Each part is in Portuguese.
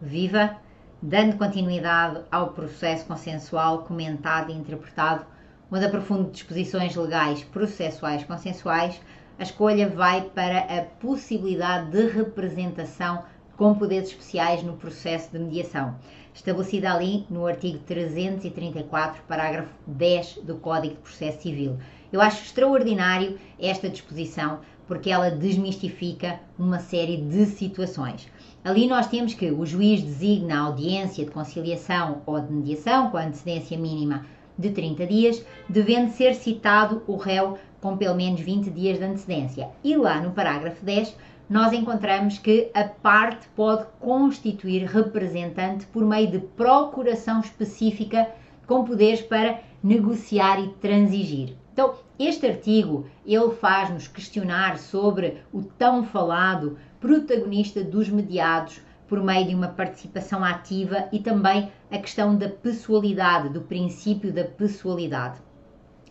Viva! Dando continuidade ao processo consensual comentado e interpretado, onde aprofundo disposições legais, processuais, consensuais, a escolha vai para a possibilidade de representação com poderes especiais no processo de mediação, estabelecida ali no artigo 334, parágrafo 10 do Código de Processo Civil. Eu acho extraordinário esta disposição porque ela desmistifica uma série de situações. Ali nós temos que o juiz designa a audiência de conciliação ou de mediação com a antecedência mínima de 30 dias, devendo ser citado o réu com pelo menos 20 dias de antecedência. E lá no parágrafo 10 nós encontramos que a parte pode constituir representante por meio de procuração específica com poderes para negociar e transigir. Então, este artigo, ele faz-nos questionar sobre o tão falado protagonista dos mediados por meio de uma participação ativa e também a questão da pessoalidade, do princípio da pessoalidade.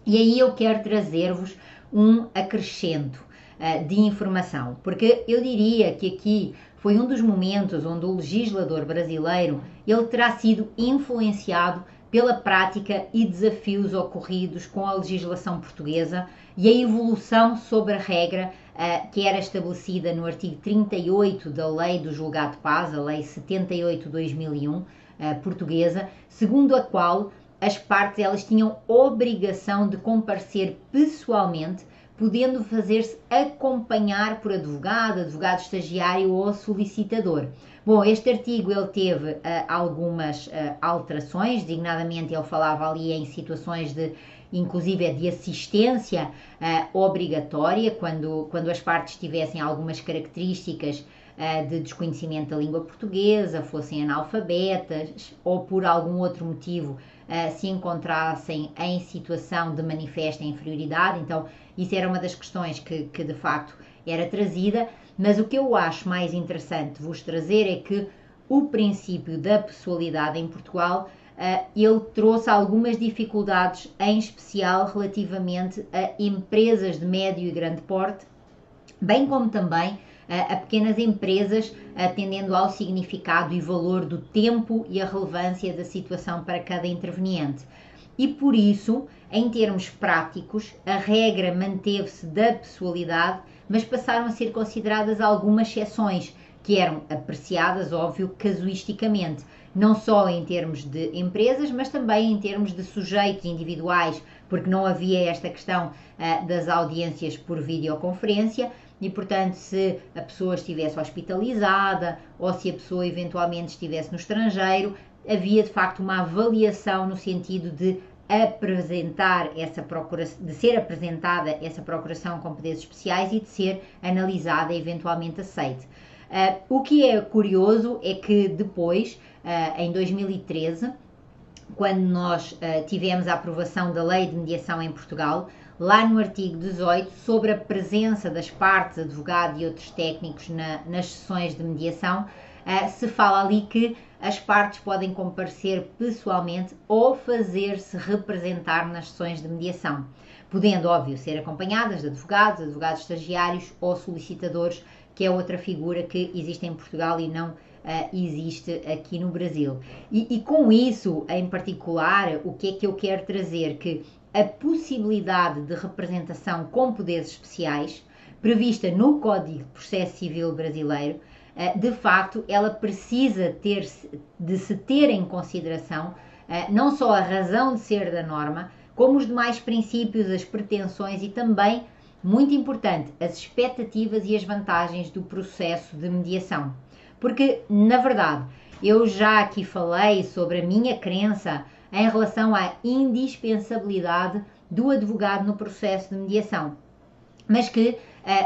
E aí eu quero trazer-vos um acrescento de informação, porque eu diria que aqui foi um dos momentos onde o legislador brasileiro ele terá sido influenciado pela prática e desafios ocorridos com a legislação portuguesa e a evolução sobre a regra que era estabelecida no artigo 38 da Lei do Julgado de Paz, a Lei 78/2001 portuguesa, segundo a qual as partes elas tinham obrigação de comparecer pessoalmente, podendo fazer-se acompanhar por advogado, advogado estagiário ou solicitador. Bom, este artigo ele teve algumas alterações, designadamente ele falava ali em situações de, inclusive, de assistência obrigatória, quando as partes tivessem algumas características de desconhecimento da língua portuguesa, fossem analfabetas ou por algum outro motivo se encontrassem em situação de manifesta inferioridade. Então, isso era uma das questões que de facto era trazida, mas o que eu acho mais interessante vos trazer é que o princípio da pessoalidade em Portugal, ele trouxe algumas dificuldades, em especial relativamente a empresas de médio e grande porte, bem como também a pequenas empresas, atendendo ao significado e valor do tempo e a relevância da situação para cada interveniente. E por isso, em termos práticos, a regra manteve-se da pessoalidade, mas passaram a ser consideradas algumas exceções, que eram apreciadas, óbvio, casuisticamente, não só em termos de empresas, mas também em termos de sujeitos individuais, porque não havia esta questão das audiências por videoconferência, e portanto se a pessoa estivesse hospitalizada ou se a pessoa eventualmente estivesse no estrangeiro, havia de facto uma avaliação no sentido de apresentar essa procuração, de ser apresentada essa procuração com poderes especiais e de ser analisada e eventualmente aceite. O que é curioso é que depois, em 2013, quando nós tivemos a aprovação da Lei de Mediação em Portugal, lá no artigo 18, sobre a presença das partes, advogado e outros técnicos nas sessões de mediação, se fala ali que as partes podem comparecer pessoalmente ou fazer-se representar nas sessões de mediação, podendo, óbvio, ser acompanhadas de advogados, advogados estagiários ou solicitadores, que é outra figura que existe em Portugal e não existe aqui no Brasil. E com isso, em particular, o que é que eu quero trazer? Que a possibilidade de representação com poderes especiais, prevista no Código de Processo Civil brasileiro, de facto, ela precisa de se ter em consideração não só a razão de ser da norma, como os demais princípios, as pretensões e também, muito importante, as expectativas e as vantagens do processo de mediação. Porque, na verdade, eu já aqui falei sobre a minha crença em relação à indispensabilidade do advogado no processo de mediação, mas que,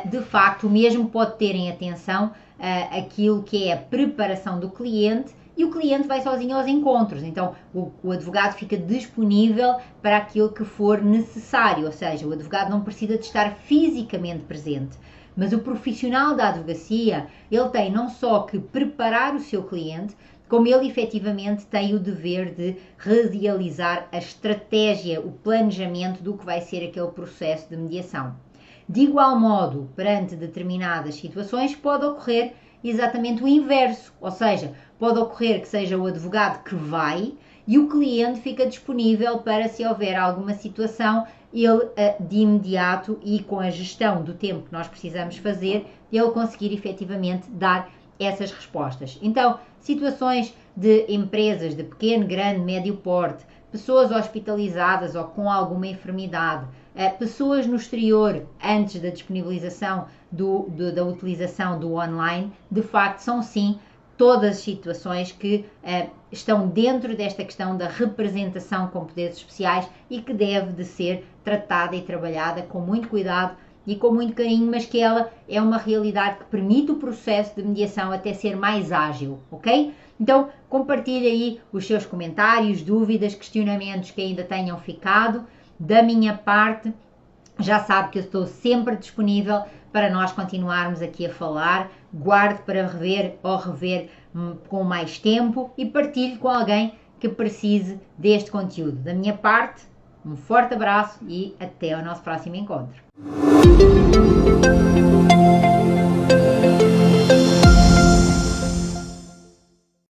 de facto, o mesmo pode ter em atenção aquilo que é a preparação do cliente, e o cliente vai sozinho aos encontros, então o advogado fica disponível para aquilo que for necessário, ou seja, o advogado não precisa de estar fisicamente presente, mas o profissional da advocacia, ele tem não só que preparar o seu cliente, como ele efetivamente tem o dever de realizar a estratégia, o planejamento do que vai ser aquele processo de mediação. De igual modo, perante determinadas situações, pode ocorrer exatamente o inverso, ou seja, pode ocorrer que seja o advogado que vai e o cliente fica disponível para, se houver alguma situação, ele de imediato e com a gestão do tempo que nós precisamos fazer, ele conseguir efetivamente dar essas respostas. Então, situações de empresas de pequeno, grande, médio porte, pessoas hospitalizadas ou com alguma enfermidade, pessoas no exterior antes da disponibilização da utilização do online, de facto são sim todas as situações que estão dentro desta questão da representação com poderes especiais e que deve de ser tratada e trabalhada com muito cuidado e com muito carinho, mas que ela é uma realidade que permite o processo de mediação até ser mais ágil, ok? Então, compartilhe aí os seus comentários, dúvidas, questionamentos que ainda tenham ficado. Da minha parte, já sabe que eu estou sempre disponível para nós continuarmos aqui a falar. Guarde para rever ou rever com mais tempo e partilhe com alguém que precise deste conteúdo. Da minha parte, um forte abraço e até ao nosso próximo encontro.